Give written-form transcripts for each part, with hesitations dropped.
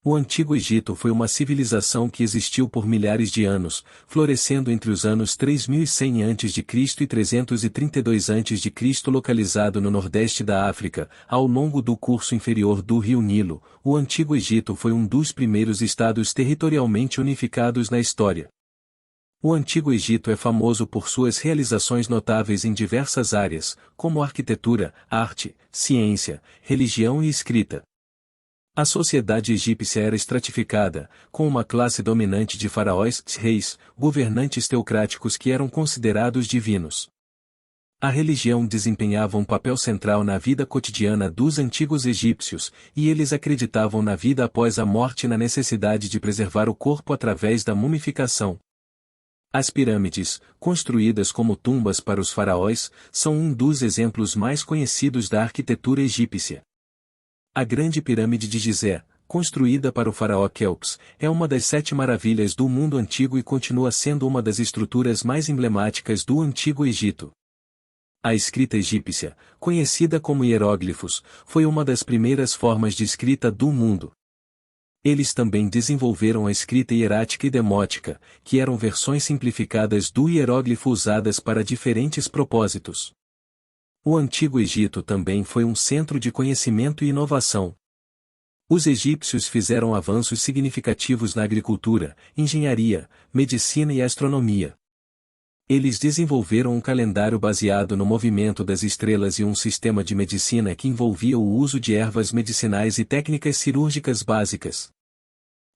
O Antigo Egito foi uma civilização que existiu por milhares de anos, florescendo entre os anos 3100 a.C. e 332 a.C. localizado no nordeste da África, ao longo do curso inferior do rio Nilo. O Antigo Egito foi um dos primeiros estados territorialmente unificados na história. O Antigo Egito é famoso por suas realizações notáveis em diversas áreas, como arquitetura, arte, ciência, religião e escrita. A sociedade egípcia era estratificada, com uma classe dominante de faraós, reis, governantes teocráticos que eram considerados divinos. A religião desempenhava um papel central na vida cotidiana dos antigos egípcios, e eles acreditavam na vida após a morte e na necessidade de preservar o corpo através da mumificação. As pirâmides, construídas como tumbas para os faraós, são um dos exemplos mais conhecidos da arquitetura egípcia. A Grande Pirâmide de Gizé, construída para o faraó Quéops, é uma das 7 maravilhas do mundo antigo e continua sendo uma das estruturas mais emblemáticas do Antigo Egito. A escrita egípcia, conhecida como hieróglifos, foi uma das primeiras formas de escrita do mundo. Eles também desenvolveram a escrita hierática e demótica, que eram versões simplificadas do hieróglifo usadas para diferentes propósitos. O Antigo Egito também foi um centro de conhecimento e inovação. Os egípcios fizeram avanços significativos na agricultura, engenharia, medicina e astronomia. Eles desenvolveram um calendário baseado no movimento das estrelas e um sistema de medicina que envolvia o uso de ervas medicinais e técnicas cirúrgicas básicas.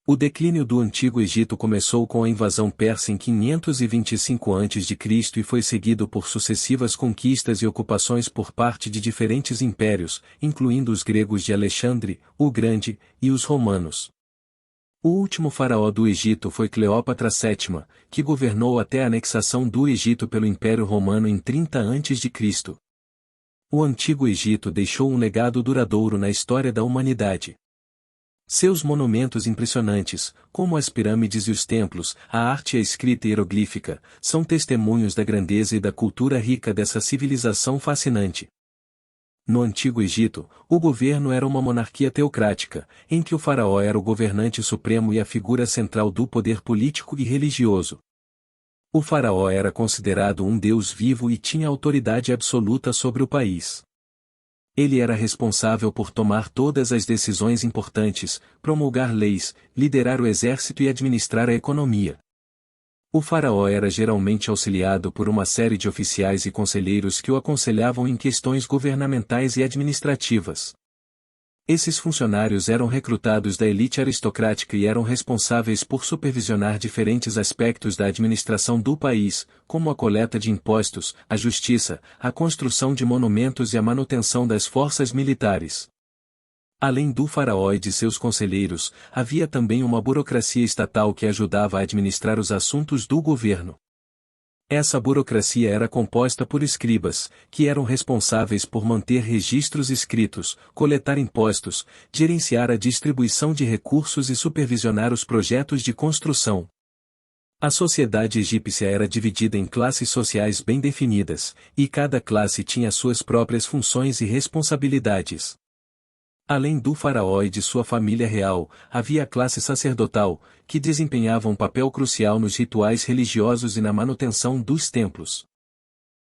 O declínio do Antigo Egito começou com a invasão persa em 525 a.C. e foi seguido por sucessivas conquistas e ocupações por parte de diferentes impérios, incluindo os gregos de Alexandre, o Grande, e os romanos. O último faraó do Egito foi Cleópatra VII, que governou até a anexação do Egito pelo Império Romano em 30 a.C. O Antigo Egito deixou um legado duradouro na história da humanidade. Seus monumentos impressionantes, como as pirâmides e os templos, a arte e a escrita hieroglífica, são testemunhos da grandeza e da cultura rica dessa civilização fascinante. No Antigo Egito, o governo era uma monarquia teocrática, em que o faraó era o governante supremo e a figura central do poder político e religioso. O faraó era considerado um deus vivo e tinha autoridade absoluta sobre o país. Ele era responsável por tomar todas as decisões importantes, promulgar leis, liderar o exército e administrar a economia. O faraó era geralmente auxiliado por uma série de oficiais e conselheiros que o aconselhavam em questões governamentais e administrativas. Esses funcionários eram recrutados da elite aristocrática e eram responsáveis por supervisionar diferentes aspectos da administração do país, como a coleta de impostos, a justiça, a construção de monumentos e a manutenção das forças militares. Além do faraó e de seus conselheiros, havia também uma burocracia estatal que ajudava a administrar os assuntos do governo. Essa burocracia era composta por escribas, que eram responsáveis por manter registros escritos, coletar impostos, gerenciar a distribuição de recursos e supervisionar os projetos de construção. A sociedade egípcia era dividida em classes sociais bem definidas, e cada classe tinha suas próprias funções e responsabilidades. Além do faraó e de sua família real, havia a classe sacerdotal, que desempenhava um papel crucial nos rituais religiosos e na manutenção dos templos.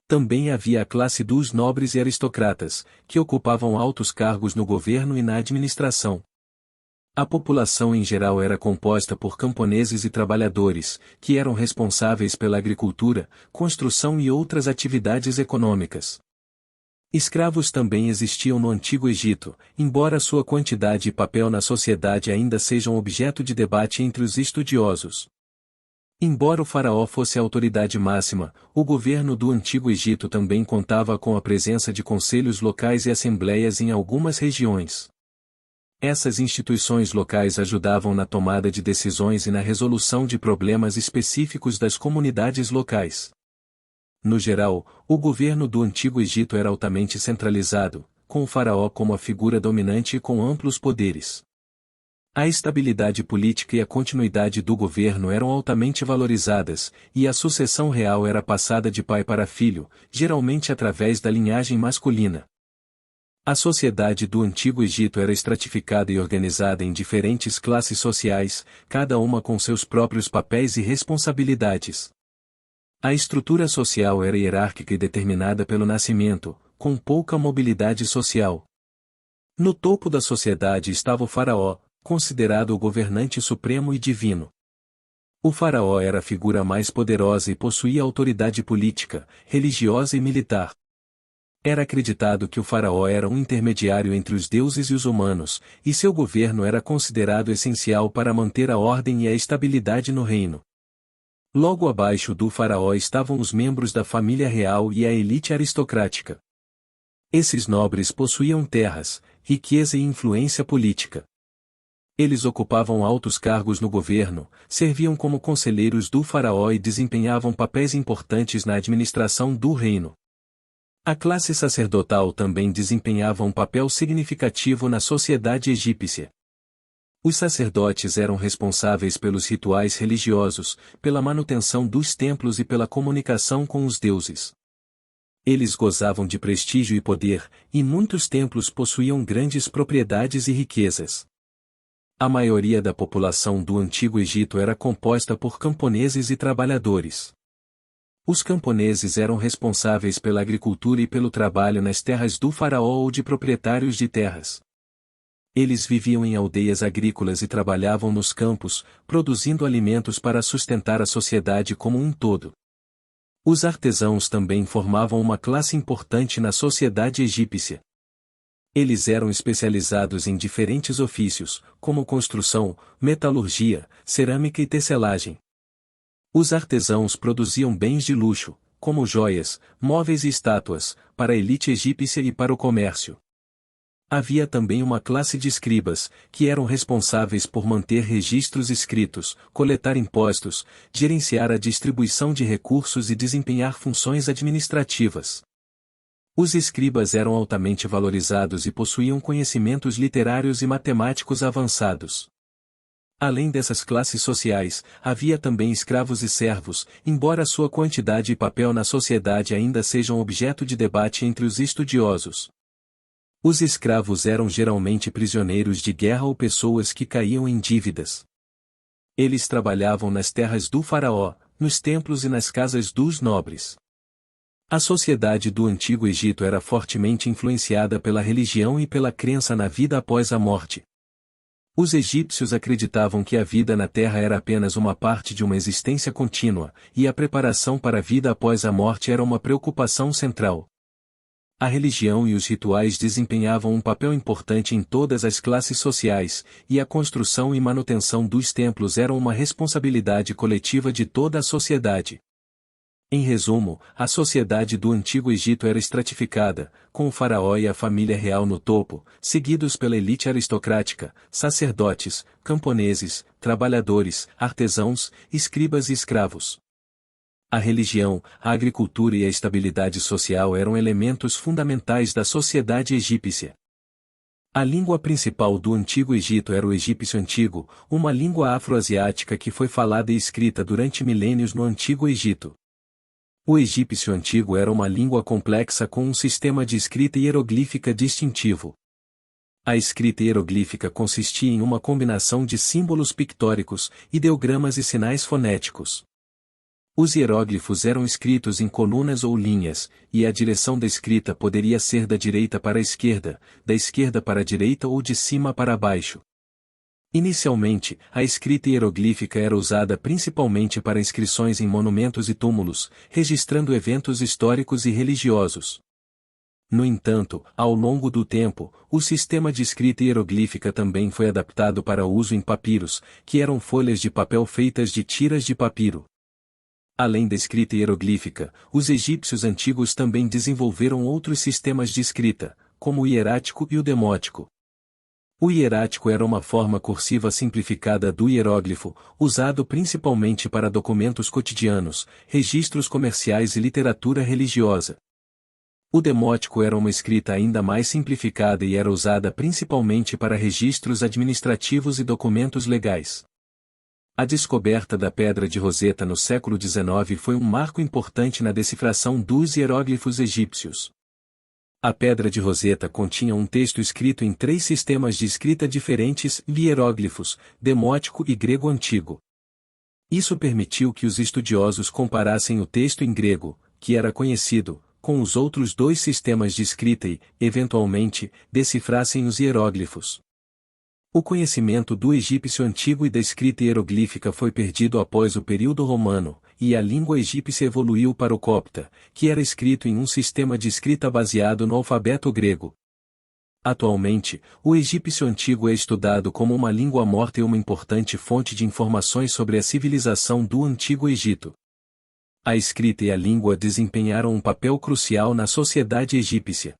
Também havia a classe dos nobres e aristocratas, que ocupavam altos cargos no governo e na administração. A população em geral era composta por camponeses e trabalhadores, que eram responsáveis pela agricultura, construção e outras atividades econômicas. Escravos também existiam no Antigo Egito, embora sua quantidade e papel na sociedade ainda sejam objeto de debate entre os estudiosos. Embora o faraó fosse a autoridade máxima, o governo do Antigo Egito também contava com a presença de conselhos locais e assembleias em algumas regiões. Essas instituições locais ajudavam na tomada de decisões e na resolução de problemas específicos das comunidades locais. No geral, o governo do Antigo Egito era altamente centralizado, com o faraó como a figura dominante e com amplos poderes. A estabilidade política e a continuidade do governo eram altamente valorizadas, e a sucessão real era passada de pai para filho, geralmente através da linhagem masculina. A sociedade do Antigo Egito era estratificada e organizada em diferentes classes sociais, cada uma com seus próprios papéis e responsabilidades. A estrutura social era hierárquica e determinada pelo nascimento, com pouca mobilidade social. No topo da sociedade estava o faraó, considerado o governante supremo e divino. O faraó era a figura mais poderosa e possuía autoridade política, religiosa e militar. Era acreditado que o faraó era um intermediário entre os deuses e os humanos, e seu governo era considerado essencial para manter a ordem e a estabilidade no reino. Logo abaixo do faraó estavam os membros da família real e a elite aristocrática. Esses nobres possuíam terras, riqueza e influência política. Eles ocupavam altos cargos no governo, serviam como conselheiros do faraó e desempenhavam papéis importantes na administração do reino. A classe sacerdotal também desempenhava um papel significativo na sociedade egípcia. Os sacerdotes eram responsáveis pelos rituais religiosos, pela manutenção dos templos e pela comunicação com os deuses. Eles gozavam de prestígio e poder, e muitos templos possuíam grandes propriedades e riquezas. A maioria da população do Antigo Egito era composta por camponeses e trabalhadores. Os camponeses eram responsáveis pela agricultura e pelo trabalho nas terras do faraó ou de proprietários de terras. Eles viviam em aldeias agrícolas e trabalhavam nos campos, produzindo alimentos para sustentar a sociedade como um todo. Os artesãos também formavam uma classe importante na sociedade egípcia. Eles eram especializados em diferentes ofícios, como construção, metalurgia, cerâmica e tecelagem. Os artesãos produziam bens de luxo, como joias, móveis e estátuas, para a elite egípcia e para o comércio. Havia também uma classe de escribas, que eram responsáveis por manter registros escritos, coletar impostos, gerenciar a distribuição de recursos e desempenhar funções administrativas. Os escribas eram altamente valorizados e possuíam conhecimentos literários e matemáticos avançados. Além dessas classes sociais, havia também escravos e servos, embora sua quantidade e papel na sociedade ainda sejam objeto de debate entre os estudiosos. Os escravos eram geralmente prisioneiros de guerra ou pessoas que caíam em dívidas. Eles trabalhavam nas terras do faraó, nos templos e nas casas dos nobres. A sociedade do Antigo Egito era fortemente influenciada pela religião e pela crença na vida após a morte. Os egípcios acreditavam que a vida na Terra era apenas uma parte de uma existência contínua, e a preparação para a vida após a morte era uma preocupação central. A religião e os rituais desempenhavam um papel importante em todas as classes sociais, e a construção e manutenção dos templos eram uma responsabilidade coletiva de toda a sociedade. Em resumo, a sociedade do Antigo Egito era estratificada, com o faraó e a família real no topo, seguidos pela elite aristocrática, sacerdotes, camponeses, trabalhadores, artesãos, escribas e escravos. A religião, a agricultura e a estabilidade social eram elementos fundamentais da sociedade egípcia. A língua principal do Antigo Egito era o egípcio antigo, uma língua afroasiática que foi falada e escrita durante milênios no Antigo Egito. O egípcio antigo era uma língua complexa com um sistema de escrita hieroglífica distintivo. A escrita hieroglífica consistia em uma combinação de símbolos pictóricos, ideogramas e sinais fonéticos. Os hieróglifos eram escritos em colunas ou linhas, e a direção da escrita poderia ser da direita para a esquerda, da esquerda para a direita ou de cima para baixo. Inicialmente, a escrita hieroglífica era usada principalmente para inscrições em monumentos e túmulos, registrando eventos históricos e religiosos. No entanto, ao longo do tempo, o sistema de escrita hieroglífica também foi adaptado para uso em papiros, que eram folhas de papel feitas de tiras de papiro. Além da escrita hieroglífica, os egípcios antigos também desenvolveram outros sistemas de escrita, como o hierático e o demótico. O hierático era uma forma cursiva simplificada do hieróglifo, usado principalmente para documentos cotidianos, registros comerciais e literatura religiosa. O demótico era uma escrita ainda mais simplificada e era usada principalmente para registros administrativos e documentos legais. A descoberta da Pedra de Roseta no século XIX foi um marco importante na decifração dos hieróglifos egípcios. A pedra de Roseta continha um texto escrito em 3 sistemas de escrita diferentes, hieróglifos, demótico e grego antigo. Isso permitiu que os estudiosos comparassem o texto em grego, que era conhecido, com os outros 2 sistemas de escrita e, eventualmente, decifrassem os hieróglifos. O conhecimento do egípcio antigo e da escrita hieroglífica foi perdido após o período romano, e a língua egípcia evoluiu para o copta, que era escrito em um sistema de escrita baseado no alfabeto grego. Atualmente, o egípcio antigo é estudado como uma língua morta e uma importante fonte de informações sobre a civilização do Antigo Egito. A escrita e a língua desempenharam um papel crucial na sociedade egípcia.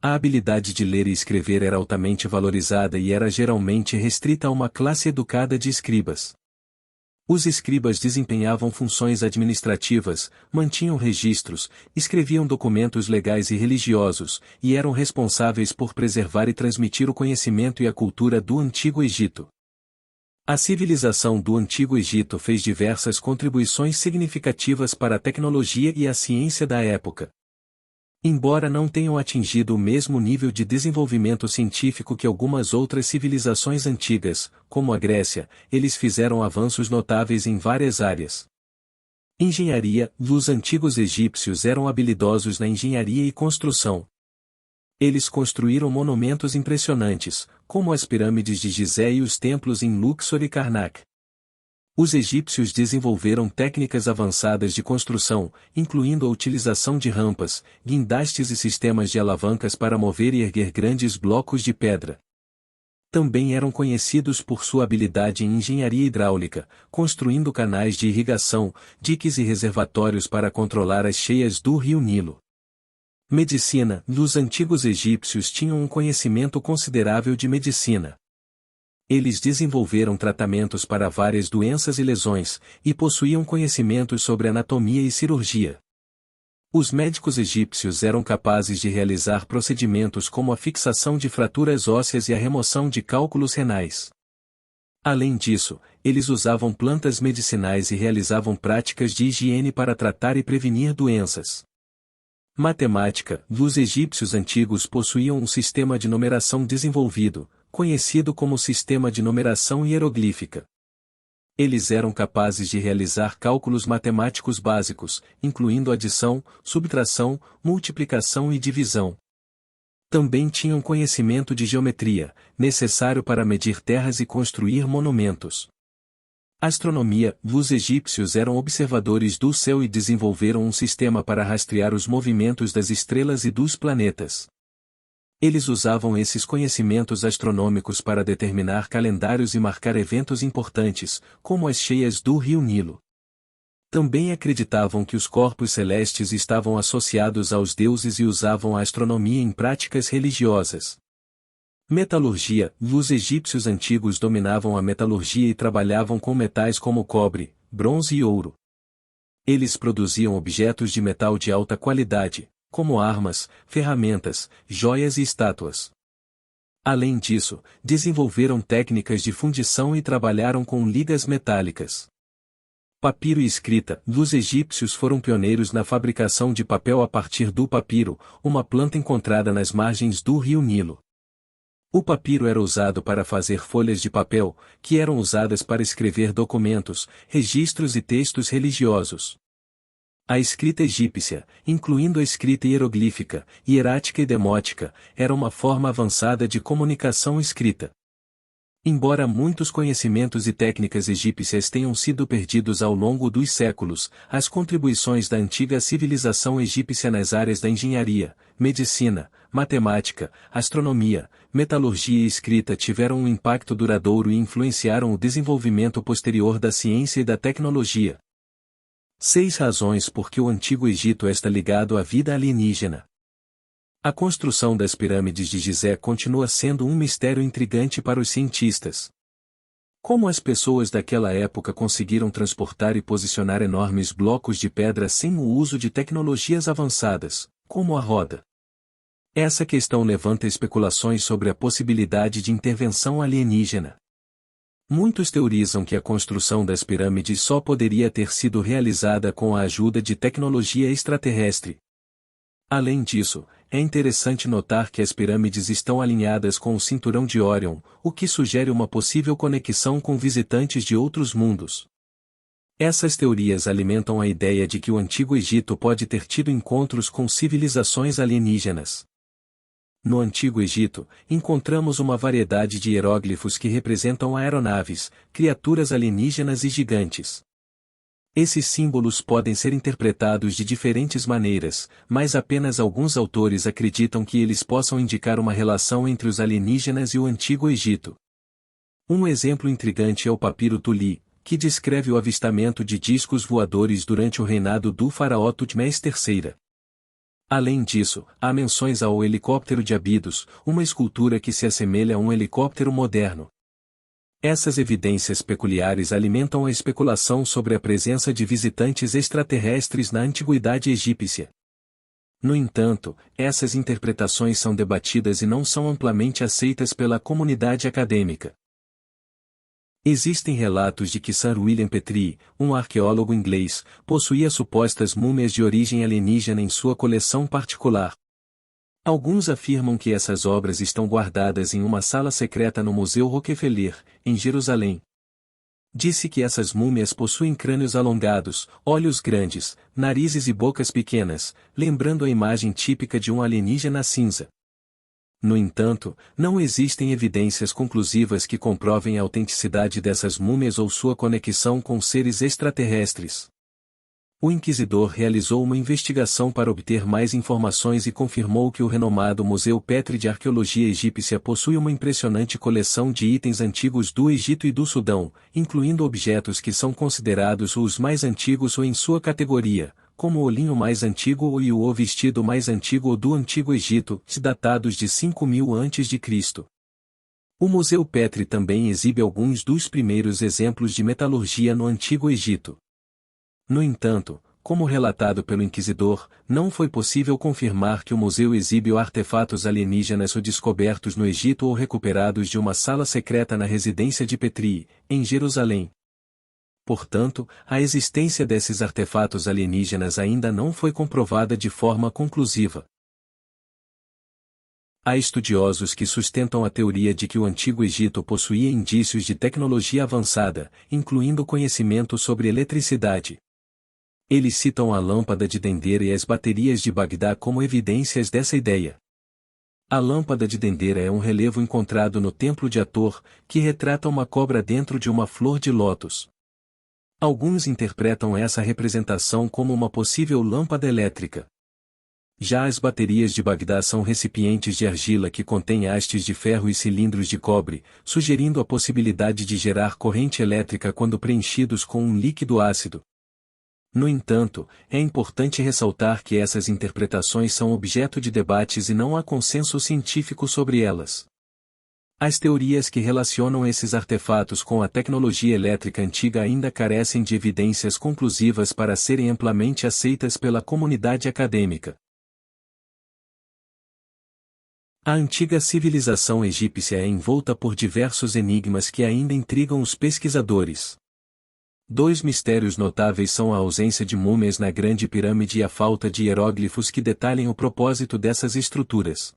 A habilidade de ler e escrever era altamente valorizada e era geralmente restrita a uma classe educada de escribas. Os escribas desempenhavam funções administrativas, mantinham registros, escreviam documentos legais e religiosos, e eram responsáveis por preservar e transmitir o conhecimento e a cultura do Antigo Egito. A civilização do Antigo Egito fez diversas contribuições significativas para a tecnologia e a ciência da época. Embora não tenham atingido o mesmo nível de desenvolvimento científico que algumas outras civilizações antigas, como a Grécia, eles fizeram avanços notáveis em várias áreas. Engenharia: os antigos egípcios eram habilidosos na engenharia e construção. Eles construíram monumentos impressionantes, como as pirâmides de Gizé e os templos em Luxor e Karnak. Os egípcios desenvolveram técnicas avançadas de construção, incluindo a utilização de rampas, guindastes e sistemas de alavancas para mover e erguer grandes blocos de pedra. Também eram conhecidos por sua habilidade em engenharia hidráulica, construindo canais de irrigação, diques e reservatórios para controlar as cheias do rio Nilo. Medicina: os antigos egípcios tinham um conhecimento considerável de medicina. Eles desenvolveram tratamentos para várias doenças e lesões, e possuíam conhecimentos sobre anatomia e cirurgia. Os médicos egípcios eram capazes de realizar procedimentos como a fixação de fraturas ósseas e a remoção de cálculos renais. Além disso, eles usavam plantas medicinais e realizavam práticas de higiene para tratar e prevenir doenças. Matemática: os egípcios antigos possuíam um sistema de numeração desenvolvido, conhecido como sistema de numeração hieroglífica. Eles eram capazes de realizar cálculos matemáticos básicos, incluindo adição, subtração, multiplicação e divisão. Também tinham conhecimento de geometria, necessário para medir terras e construir monumentos. Astronomia: os egípcios eram observadores do céu e desenvolveram um sistema para rastrear os movimentos das estrelas e dos planetas. Eles usavam esses conhecimentos astronômicos para determinar calendários e marcar eventos importantes, como as cheias do rio Nilo. Também acreditavam que os corpos celestes estavam associados aos deuses e usavam a astronomia em práticas religiosas. Metalurgia: os egípcios antigos dominavam a metalurgia e trabalhavam com metais como cobre, bronze e ouro. Eles produziam objetos de metal de alta qualidade, como armas, ferramentas, joias e estátuas. Além disso, desenvolveram técnicas de fundição e trabalharam com ligas metálicas. Papiro e escrita: os egípcios foram pioneiros na fabricação de papel a partir do papiro, uma planta encontrada nas margens do rio Nilo. O papiro era usado para fazer folhas de papel, que eram usadas para escrever documentos, registros e textos religiosos. A escrita egípcia, incluindo a escrita hieroglífica, hierática e demótica, era uma forma avançada de comunicação escrita. Embora muitos conhecimentos e técnicas egípcias tenham sido perdidos ao longo dos séculos, as contribuições da antiga civilização egípcia nas áreas da engenharia, medicina, matemática, astronomia, metalurgia e escrita tiveram um impacto duradouro e influenciaram o desenvolvimento posterior da ciência e da tecnologia. 6 razões por que o Antigo Egito está ligado à vida alienígena. A construção das pirâmides de Gizé continua sendo um mistério intrigante para os cientistas. Como as pessoas daquela época conseguiram transportar e posicionar enormes blocos de pedra sem o uso de tecnologias avançadas, como a roda? Essa questão levanta especulações sobre a possibilidade de intervenção alienígena. Muitos teorizam que a construção das pirâmides só poderia ter sido realizada com a ajuda de tecnologia extraterrestre. Além disso, é interessante notar que as pirâmides estão alinhadas com o cinturão de Órion, o que sugere uma possível conexão com visitantes de outros mundos. Essas teorias alimentam a ideia de que o Antigo Egito pode ter tido encontros com civilizações alienígenas. No Antigo Egito, encontramos uma variedade de hieróglifos que representam aeronaves, criaturas alienígenas e gigantes. Esses símbolos podem ser interpretados de diferentes maneiras, mas apenas alguns autores acreditam que eles possam indicar uma relação entre os alienígenas e o Antigo Egito. Um exemplo intrigante é o papiro Tuli, que descreve o avistamento de discos voadores durante o reinado do faraó Tutmés III. Além disso, há menções ao helicóptero de Abidos, uma escultura que se assemelha a um helicóptero moderno. Essas evidências peculiares alimentam a especulação sobre a presença de visitantes extraterrestres na antiguidade egípcia. No entanto, essas interpretações são debatidas e não são amplamente aceitas pela comunidade acadêmica. Existem relatos de que Sir William Petrie, um arqueólogo inglês, possuía supostas múmias de origem alienígena em sua coleção particular. Alguns afirmam que essas obras estão guardadas em uma sala secreta no Museu Rockefeller, em Jerusalém. Disse que essas múmias possuem crânios alongados, olhos grandes, narizes e bocas pequenas, lembrando a imagem típica de um alienígena cinza. No entanto, não existem evidências conclusivas que comprovem a autenticidade dessas múmias ou sua conexão com seres extraterrestres. O inquisidor realizou uma investigação para obter mais informações e confirmou que o renomado Museu Petrie de Arqueologia Egípcia possui uma impressionante coleção de itens antigos do Egito e do Sudão, incluindo objetos que são considerados os mais antigos ou em sua categoria, como o linho mais antigo e o vestido mais antigo do Antigo Egito, datados de 5000 a.C. O Museu Petrie também exibe alguns dos primeiros exemplos de metalurgia no Antigo Egito. No entanto, como relatado pelo inquisidor, não foi possível confirmar que o museu exibe artefatos alienígenas ou descobertos no Egito ou recuperados de uma sala secreta na residência de Petrie, em Jerusalém. Portanto, a existência desses artefatos alienígenas ainda não foi comprovada de forma conclusiva. Há estudiosos que sustentam a teoria de que o Antigo Egito possuía indícios de tecnologia avançada, incluindo conhecimento sobre eletricidade. Eles citam a lâmpada de Dendera e as baterias de Bagdá como evidências dessa ideia. A lâmpada de Dendera é um relevo encontrado no templo de Hathor, que retrata uma cobra dentro de uma flor de lótus. Alguns interpretam essa representação como uma possível lâmpada elétrica. Já as baterias de Bagdá são recipientes de argila que contêm hastes de ferro e cilindros de cobre, sugerindo a possibilidade de gerar corrente elétrica quando preenchidos com um líquido ácido. No entanto, é importante ressaltar que essas interpretações são objeto de debates e não há consenso científico sobre elas. As teorias que relacionam esses artefatos com a tecnologia elétrica antiga ainda carecem de evidências conclusivas para serem amplamente aceitas pela comunidade acadêmica. A antiga civilização egípcia é envolta por diversos enigmas que ainda intrigam os pesquisadores. Dois mistérios notáveis são a ausência de múmias na Grande Pirâmide e a falta de hieróglifos que detalhem o propósito dessas estruturas.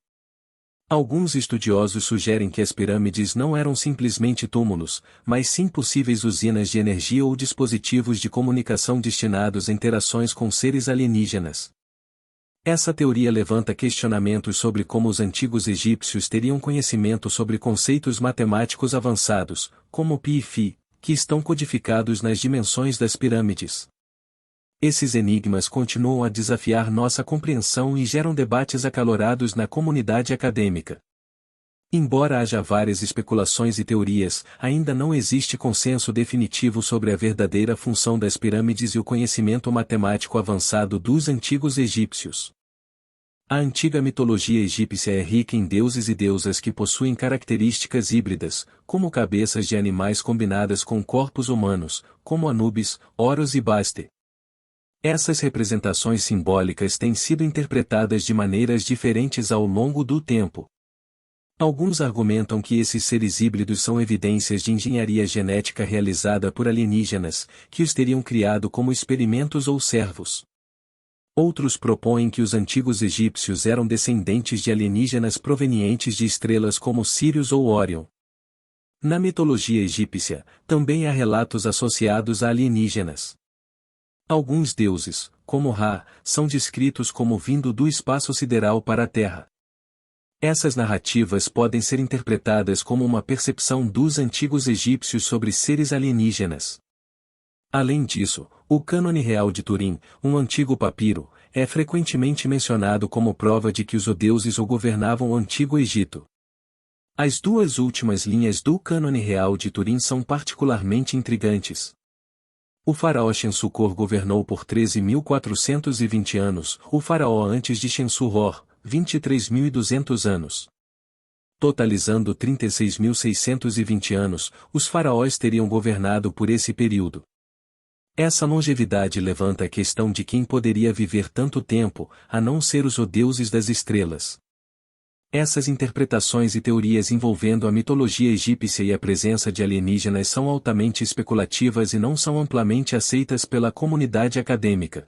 Alguns estudiosos sugerem que as pirâmides não eram simplesmente túmulos, mas sim possíveis usinas de energia ou dispositivos de comunicação destinados a interações com seres alienígenas. Essa teoria levanta questionamentos sobre como os antigos egípcios teriam conhecimento sobre conceitos matemáticos avançados, como π e φ, que estão codificados nas dimensões das pirâmides. Esses enigmas continuam a desafiar nossa compreensão e geram debates acalorados na comunidade acadêmica. Embora haja várias especulações e teorias, ainda não existe consenso definitivo sobre a verdadeira função das pirâmides e o conhecimento matemático avançado dos antigos egípcios. A antiga mitologia egípcia é rica em deuses e deusas que possuem características híbridas, como cabeças de animais combinadas com corpos humanos, como Anubis, Horus e Baste. Essas representações simbólicas têm sido interpretadas de maneiras diferentes ao longo do tempo. Alguns argumentam que esses seres híbridos são evidências de engenharia genética realizada por alienígenas, que os teriam criado como experimentos ou servos. Outros propõem que os antigos egípcios eram descendentes de alienígenas provenientes de estrelas como Sirius ou Órion. Na mitologia egípcia, também há relatos associados a alienígenas. Alguns deuses, como Ra, são descritos como vindo do espaço sideral para a Terra. Essas narrativas podem ser interpretadas como uma percepção dos antigos egípcios sobre seres alienígenas. Além disso, o Cânone Real de Turim, um antigo papiro, é frequentemente mencionado como prova de que os deuses o governavam o Antigo Egito. As duas últimas linhas do Cânone Real de Turim são particularmente intrigantes. O faraó Shensucor governou por 13.420 anos, o faraó antes de Shensu-Hor, 23.200 anos. Totalizando 36.620 anos, os faraós teriam governado por esse período. Essa longevidade levanta a questão de quem poderia viver tanto tempo, a não ser os deuses das estrelas. Essas interpretações e teorias envolvendo a mitologia egípcia e a presença de alienígenas são altamente especulativas e não são amplamente aceitas pela comunidade acadêmica.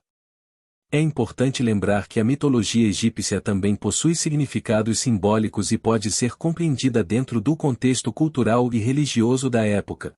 É importante lembrar que a mitologia egípcia também possui significados simbólicos e pode ser compreendida dentro do contexto cultural e religioso da época.